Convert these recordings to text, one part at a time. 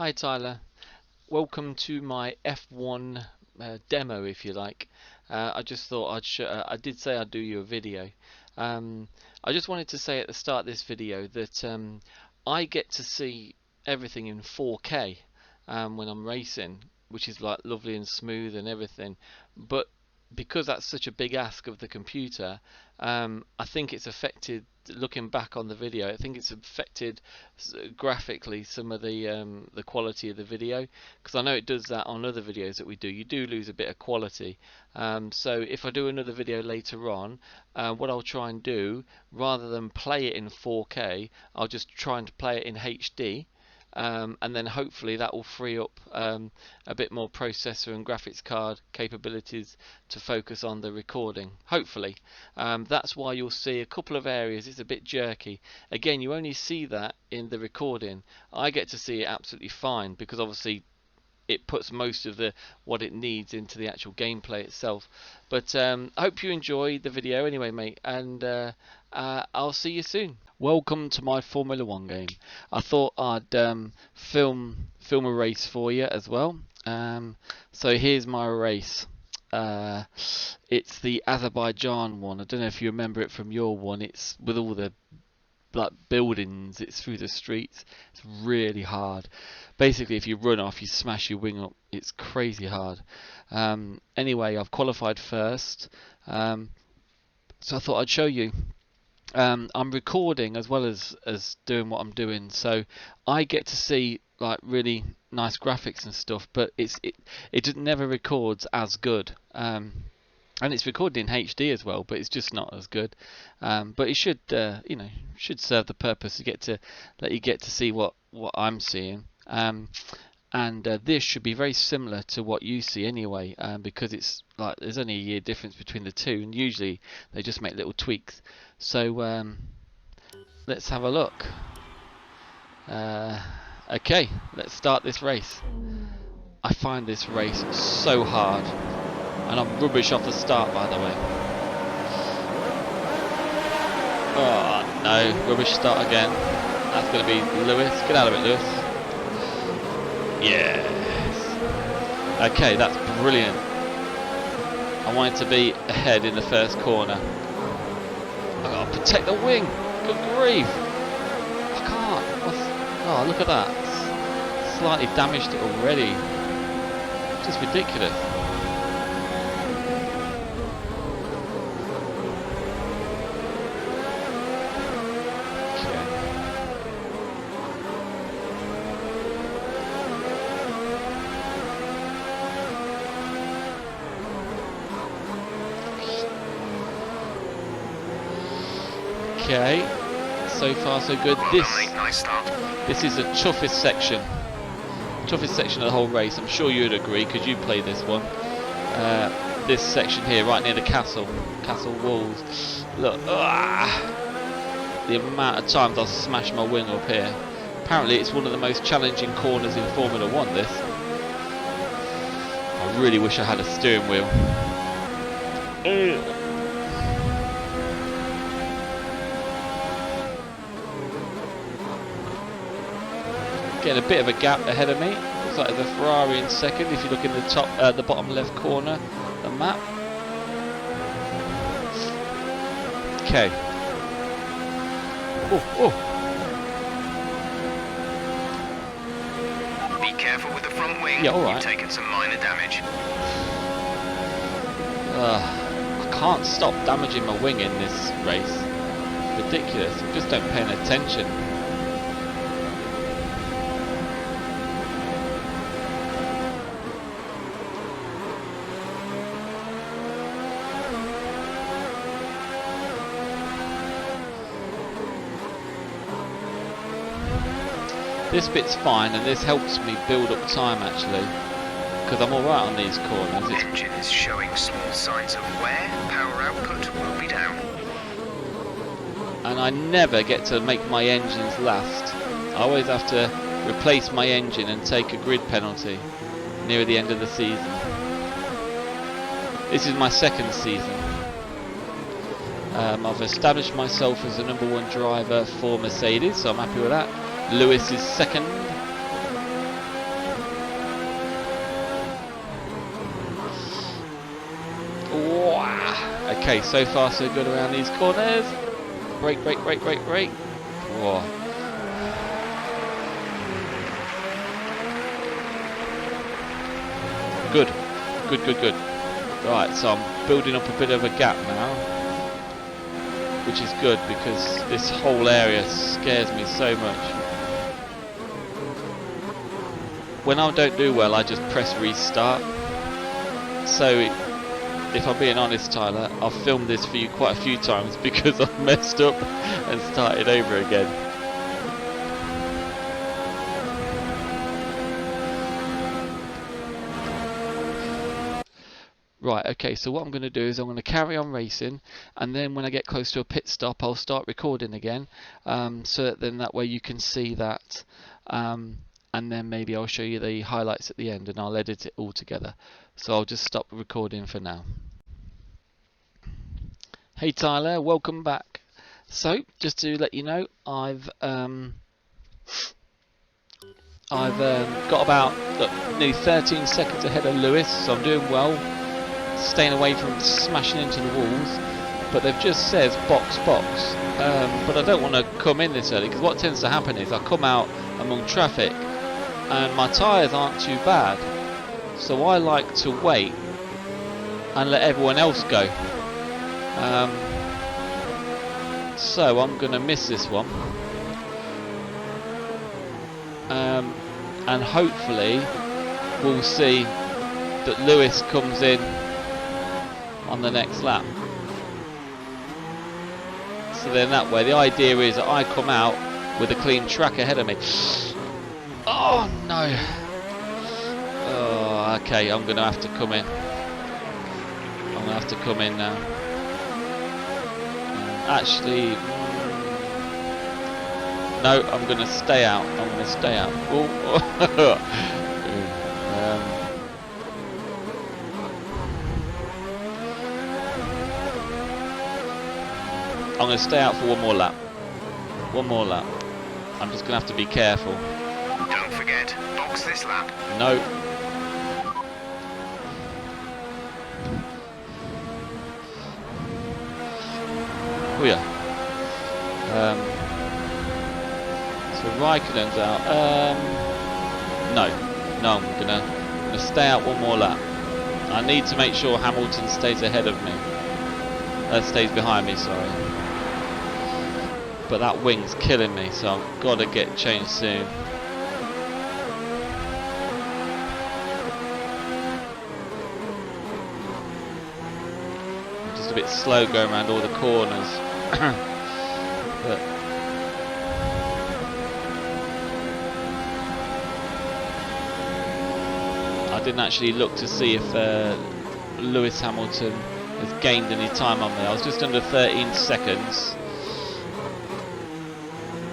Hi Tyler, welcome to my F1 demo if you like. I just thought I did say I'd do you a video. Um, I just wanted to say at the start of this video that I get to see everything in 4K when I'm racing, which is like lovely and smooth and everything, but because that's such a big ask of the computer, I think it's affected, looking back on the video, I think it's affected graphically some of the quality of the video, because I know it does that on other videos that we do. You do lose a bit of quality. So if I do another video later on, what I'll try and do, rather than play it in 4K, I'll just try and play it in HD. And then hopefully that will free up a bit more processor and graphics card capabilities to focus on the recording, hopefully. That's why you'll see a couple of areas it's a bit jerky. Again, you only see that in the recording. I get to see it absolutely fine because obviously it puts most of the what it needs into the actual gameplay itself. But I hope you enjoyed the video anyway, mate, and I'll see you soon. Welcome to my Formula 1 game. I thought I'd film a race for you as well. So here's my race. It's the Azerbaijan one. I don't know if you remember it from your one. It's with all the like buildings, it's through the streets. It's really hard. Basically, if you run off, you smash your wing up. It's crazy hard. Anyway, I've qualified first, so I thought I'd show you. I'm recording as well as doing what I'm doing, so I get to see like really nice graphics and stuff, but it never records as good. And it's recorded in HD as well, but it's just not as good. But it should, should serve the purpose to let you get to see what I'm seeing. And this should be very similar to what you see anyway, because it's like there's only a year difference between the two, and usually they just make little tweaks. So let's have a look. Okay, let's start this race. I find this race so hard. And I'm rubbish off the start, by the way. Oh no, rubbish start again. That's going to be Lewis. Get out of it, Lewis. Yes. Okay, that's brilliant. I wanted to be ahead in the first corner. I've got to protect the wing. Good grief. I can't. Oh, look at that. Slightly damaged it already. Just ridiculous. Okay, so far so good. This is the toughest section of the whole race. I'm sure you'd agree because you played this one. This section here, right near the castle walls. Look, the amount of times I'll smash my wing up here. Apparently, it's one of the most challenging corners in Formula 1. This. I really wish I had a steering wheel. Getting a bit of a gap ahead of me. Looks like there's a Ferrari in second. If you look in the bottom left corner, the map. Okay. Oh. Be careful with the front wing. Yeah, all right. You've taken some minor damage. I can't stop damaging my wing in this race. Ridiculous. I just don't pay attention. This bit's fine, and this helps me build up time actually, because I'm alright on these corners. The engine is showing small signs of wear. Power output will be down. And I never get to make my engines last. I always have to replace my engine and take a grid penalty near the end of the season. This is my second season. I've established myself as the #1 driver for Mercedes, so I'm happy with that. Lewis is second. Wow. Okay, so far so good around these corners. Brake, brake, brake, brake, brake. Whoa. Good, good, good, good. Right, so I'm building up a bit of a gap now, which is good because this whole area scares me so much. When I don't do well, I just press restart. So, if I'm being honest, Tyler, I've filmed this for you quite a few times because I've messed up and started over again. Right, okay, so what I'm going to do is I'm going to carry on racing, and then when I get close to a pit stop I'll start recording again, so that then that way you can see that, and then maybe I'll show you the highlights at the end and I'll edit it all together. So I'll just stop recording for now. Hey Tyler, welcome back. So, just to let you know, I've got about nearly 13 seconds ahead of Lewis, so I'm doing well. Staying away from smashing into the walls, but they've just says box box, but I don't want to come in this early because what tends to happen is I come out among traffic and my tyres aren't too bad, so I like to wait and let everyone else go. So I'm going to miss this one, and hopefully we'll see that Lewis comes in on the next lap. So then that way the idea is that I come out with a clean track ahead of me. Oh no. Oh, okay, I'm gonna have to come in. I'm gonna have to come in now. Actually, no, I'm gonna stay out. I'm gonna stay out. Oh. I'm going to stay out for one more lap. One more lap. I'm just going to have to be careful. Don't forget, box this lap. No. Oh yeah. So Raikkonen's out. No, I'm gonna stay out one more lap. I need to make sure Hamilton stays ahead of me. Stays behind me, sorry. But that wing's killing me, so I've got to get changed soon. I'm just a bit slow going around all the corners. But I didn't actually look to see if Lewis Hamilton has gained any time on me. I was just under 13 seconds.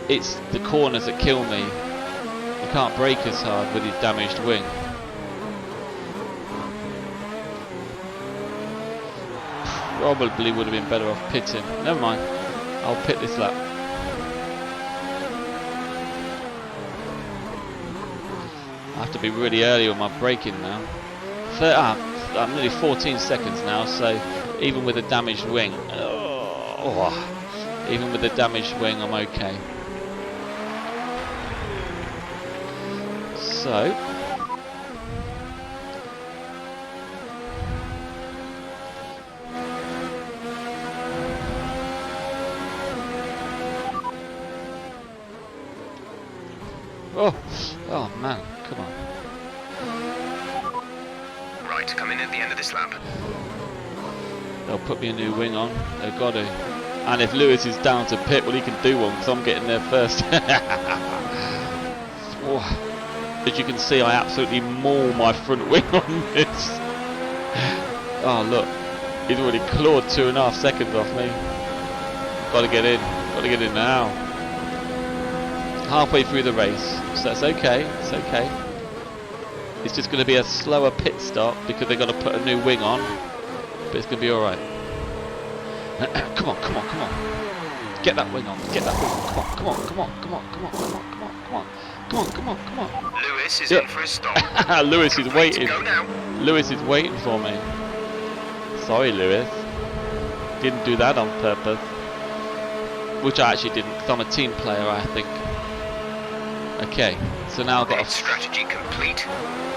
It's the corners that kill me. You can't brake as hard with his damaged wing. Probably would have been better off pitting. Never mind. I'll pit this lap. I have to be really early with my braking now. I'm nearly 14 seconds now, so even with a damaged wing, even with the damaged wing, I'm okay. So, oh man, come on. Right, come in at the end of this lap. They'll put me a new wing on, they've got to. And if Lewis is down to pit, well, he can do one because I'm getting there first. As you can see, I absolutely maul my front wing on this. Oh look, he's already clawed 2.5 seconds off me. Got to get in now. Halfway through the race, so that's okay, it's okay. It's just going to be a slower pit stop because they've got to put a new wing on, but it's going to be alright. Come on, come on, come on. Get that wing on, get that wing on. Come on, come on, come on, come on, come on, come on, come on. Come on, come on, come on. Lewis is in for a stop. Lewis is waiting. Go now. Lewis is waiting for me. Sorry, Lewis. Didn't do that on purpose. Which I actually didn't, because I'm a team player, I think. Okay, so now I've got Pit strategy complete.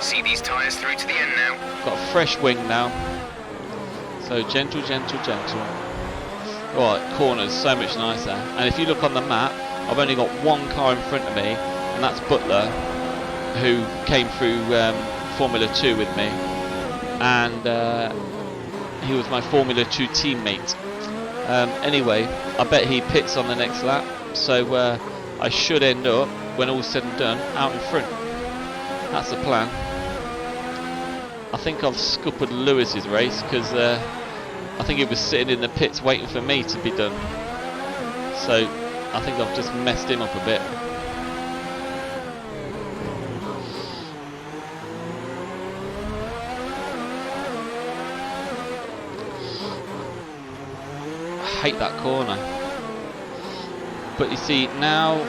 See these tyres through to the end now. got a fresh wing now. So gentle, gentle, gentle. Right, corners, so much nicer. And if you look on the map, I've only got one car in front of me, and that's Butler, who came through Formula 2 with me. And he was my Formula 2 teammate. Anyway, I bet he pits on the next lap, so I should end up, when all's said and done, out in front. That's the plan. I think I've scuppered Lewis's race, because I think he was sitting in the pits waiting for me to be done. So I think I've just messed him up a bit. I hate that corner. But you see, now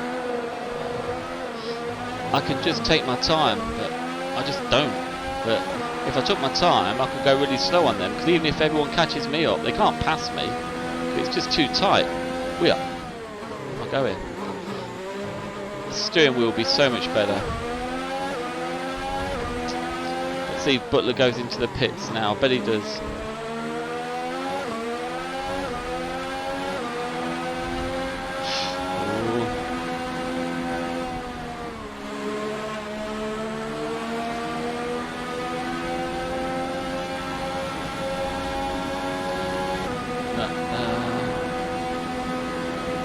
I can just take my time, but I just don't. But if I took my time, I could go really slow on them, because even if everyone catches me up, they can't pass me. It's just too tight. We are. I'll go in. The steering wheel will be so much better. Let's see if Butler goes into the pits now. I bet he does.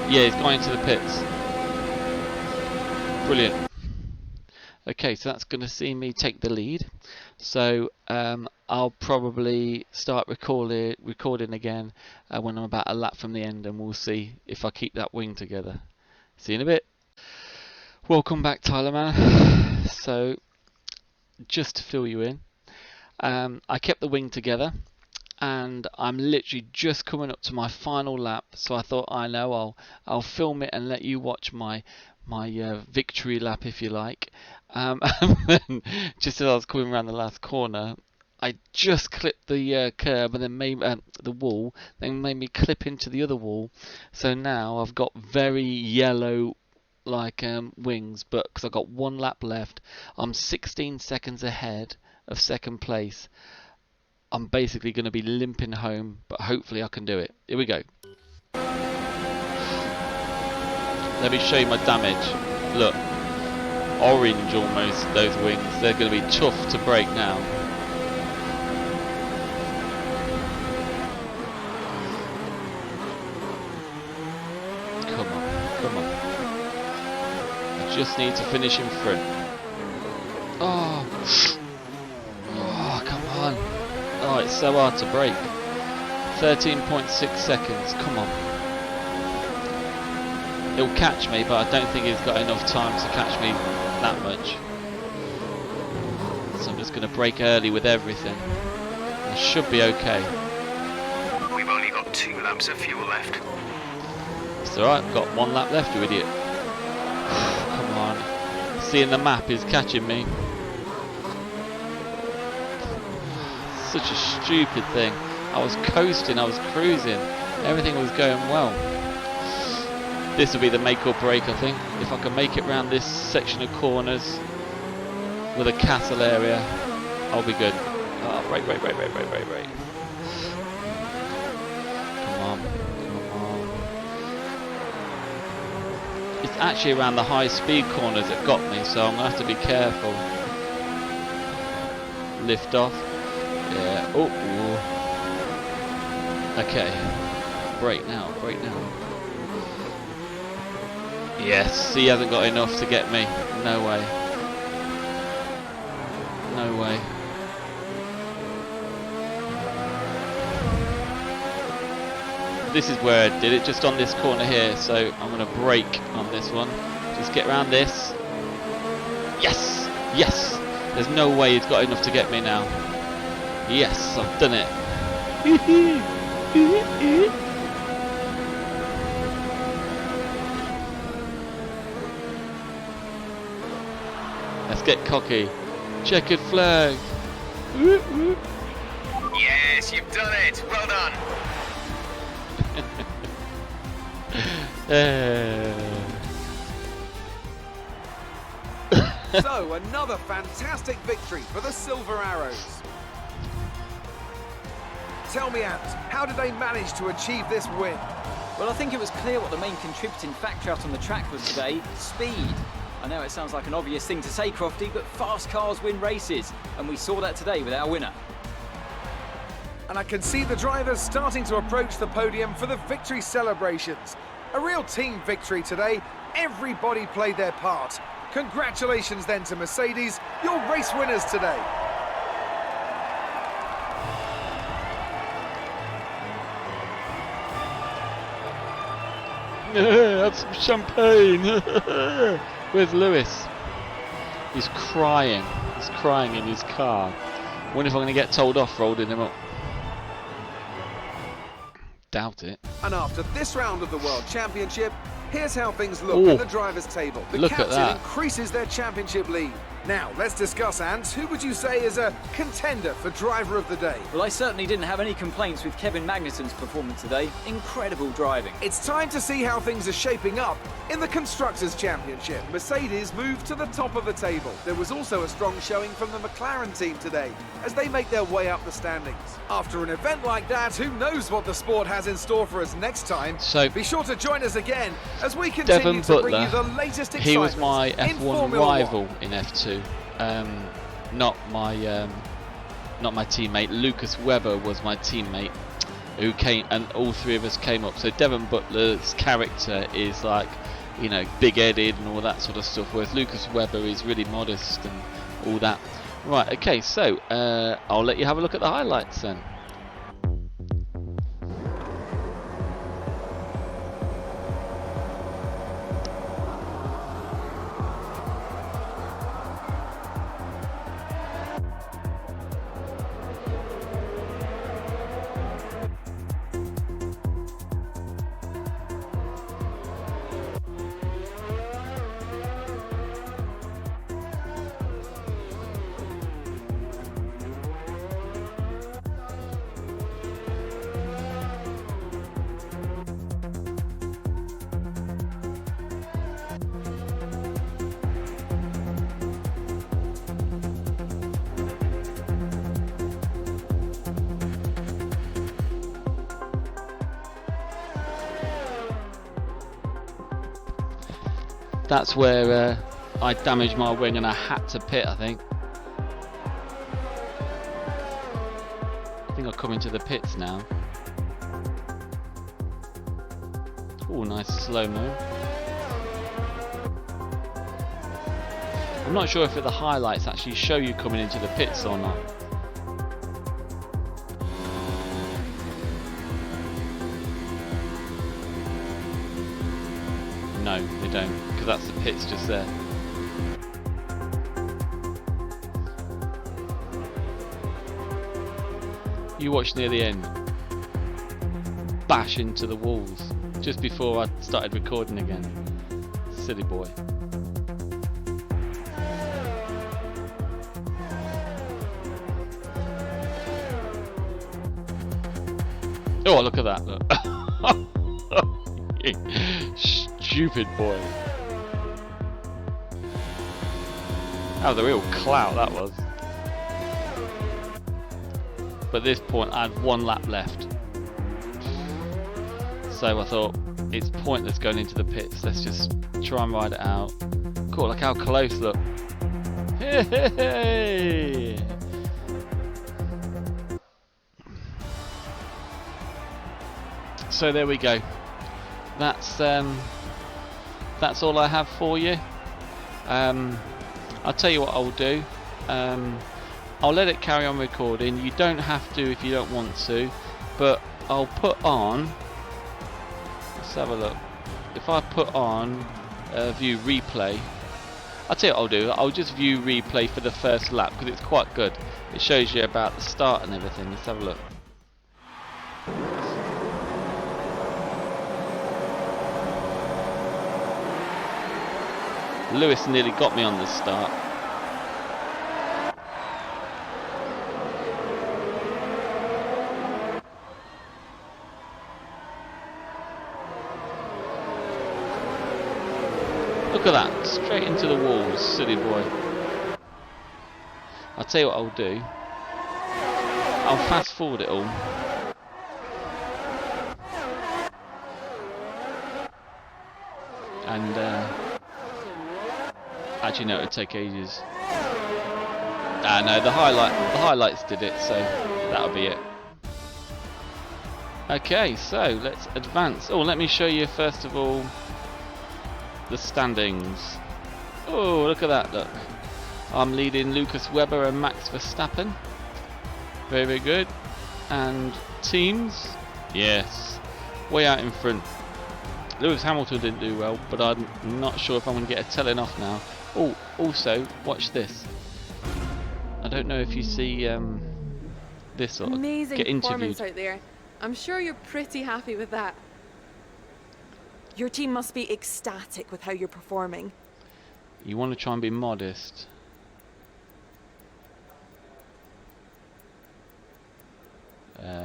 Yeah, he's going into the pits. Brilliant. Okay, so that's going to see me take the lead. So I'll probably start recording again when I'm about a lap from the end, and we'll see if I keep that wing together. See you in a bit. Welcome back, Tyler man. So just to fill you in, I kept the wing together, and I'm literally just coming up to my final lap, so I thought, I know, I'll film it and let you watch my victory lap, if you like. And then, just as I was coming around the last corner, I just clipped the curb and then made the wall, then made me clip into the other wall. So now I've got very yellow wings, but because I've got one lap left, I'm 16 seconds ahead of second place. I'm basically going to be limping home, but hopefully I can do it. Here we go. Let me show you my damage. Look, orange almost, those wings. They're going to be tough to break now. Come on, come on. I just need to finish in front. Oh, come on. Oh, it's so hard to break. 13.6 seconds, come on. He'll catch me, but I don't think he's got enough time to catch me that much. So I'm just going to break early with everything. I should be okay. We've only got 2 laps of fuel left. It's alright, I've got 1 lap left, you idiot. Come on. Seeing the map is catching me. Such a stupid thing. I was coasting, I was cruising, everything was going well. This will be the make or break, I think. If I can make it around this section of corners with a castle area, I'll be good. Oh, break. Come on, come on. It's actually around the high speed corners that got me, so I'm going to have to be careful. Lift off. Yeah. Oh. Okay. Break now. Yes, he hasn't got enough to get me. No way. No way. This is where I did it, just on this corner here. So I'm going to brake on this one. Just get around this. Yes! Yes! There's no way he's got enough to get me now. Yes, I've done it. Let's get cocky. Checkered flag. Yes, Lewis, you've done it. Well done. So, another fantastic victory for the Silver Arrows. Tell me, Ant, how did they manage to achieve this win? Well, I think it was clear what the main contributing factor out on the track was today: speed. I know it sounds like an obvious thing to say, Crofty, but fast cars win races, and we saw that today with our winner. And I can see the drivers starting to approach the podium for the victory celebrations. A real team victory today. Everybody played their part. Congratulations then to Mercedes, your race winners today. Have some champagne. Where's Lewis? He's crying. He's crying in his car. Wonder if I'm going to get told off for holding him up. Doubt it. And after this round of the World Championship, here's how things look Ooh. in the drivers' table. The Look at captain that. increases their championship lead. Now, let's discuss, Ant. Who would you say is a contender for driver of the day? Well, I certainly didn't have any complaints with Kevin Magnussen's performance today. Incredible driving. It's time to see how things are shaping up in the Constructors' Championship. Mercedes moved to the top of the table. There was also a strong showing from the McLaren team today as they make their way up the standings. After an event like that, who knows what the sport has in store for us next time? So, Be sure to join us again as we continue Devon to bring you Butler, the latest excitement he was my in F1 Formula rival One. in F2. Not my teammate. Lucas Webber was my teammate who came, and all three of us came up. So Devon Butler's character is like, you know, big-headed and all that sort of stuff, whereas Lucas Webber is really modest and all that. Right, okay, so I'll let you have a look at the highlights then. That's where I damaged my wing and I had to pit, I think. I think I'll come into the pits now. Oh, nice slow-mo. I'm not sure if the highlights actually show you coming into the pits or not. No, they don't, because that's the pits just there. You watch near the end. Bash into the walls just before I started recording again. Silly boy. Oh, look at that, look. Stupid boy. That was a real clout, that was. But at this point I had one lap left. So I thought, it's pointless going into the pits, let's just try and ride it out. Cool, look how close, look. Hey! So there we go. That's all I have for you. I'll tell you what I'll do. I'll let it carry on recording. You don't have to if you don't want to, but I'll put on. Let's have a look. If I put on view replay, I'll tell you what I'll do. I'll just view replay for the first lap because it's quite good. It shows you about the start and everything. Let's have a look. Lewis nearly got me on the start. Look at that, straight into the walls, silly boy. I'll tell you what I'll do. I'll fast forward it all. And actually no, it'd take ages. Ah no, the highlights did it, so that'll be it. Okay, so let's advance. Oh, let me show you first of all the standings. Oh, look at that, look. I'm leading Lucas Webber and Max Verstappen. Very, very good. And teams, yes, way out in front. Lewis Hamilton didn't do well, but I'm not sure if I'm going to get a telling off now. Oh, also, watch this. I don't know if you see this sort of Amazing get performance interviewed. out there. I'm sure you're pretty happy with that. Your team must be ecstatic with how you're performing. You want to try and be modest.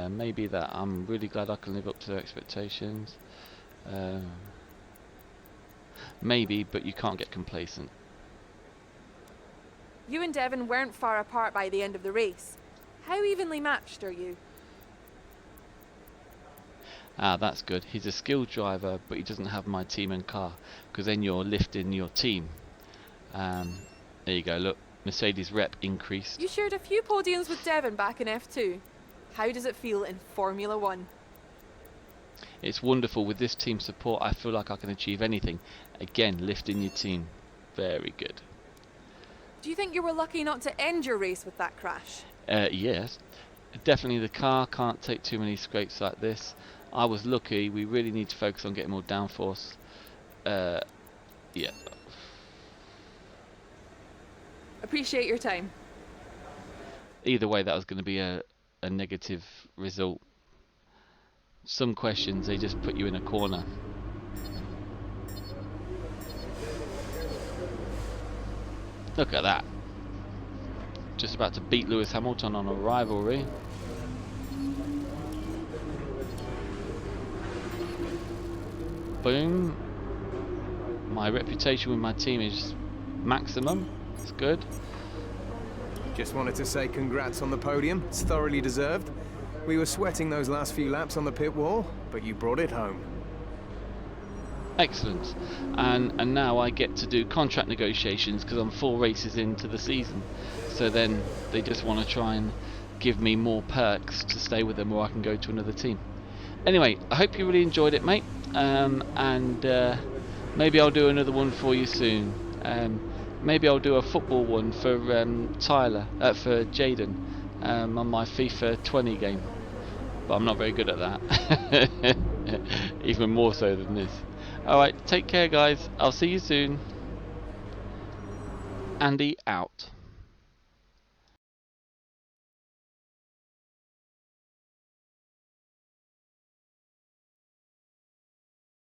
Maybe that. I'm really glad I can live up to their expectations. Maybe, but you can't get complacent. You and Devon weren't far apart by the end of the race. How evenly matched are you? Ah, that's good. He's a skilled driver, but he doesn't have my team and car, because then you're lifting your team. There you go, look. Mercedes rep increased. You shared a few podiums with Devon back in F2. How does it feel in Formula 1? It's wonderful. With this team support, I feel like I can achieve anything. Again, lifting your team. Very good. Do you think you were lucky not to end your race with that crash? Yes. Definitely the car can't take too many scrapes like this. I was lucky. We really need to focus on getting more downforce. Yeah. Appreciate your time. Either way, that was going to be a negative result. Some questions, they just put you in a corner. Look at that. Just about to beat Lewis Hamilton on a rivalry. Boom. My reputation with my team is maximum. It's good. Just wanted to say congrats on the podium. It's thoroughly deserved. We were sweating those last few laps on the pit wall, but you brought it home. Excellent. And now I get to do contract negotiations because I'm 4 races into the season. So then they just want to try and give me more perks to stay with them, or I can go to another team. Anyway, I hope you really enjoyed it, mate. Maybe I'll do another one for you soon. Maybe I'll do a football one for for Jaden on my FIFA 20 game. But I'm not very good at that. Even more so than this. Alright, take care guys. I'll see you soon. Andy out.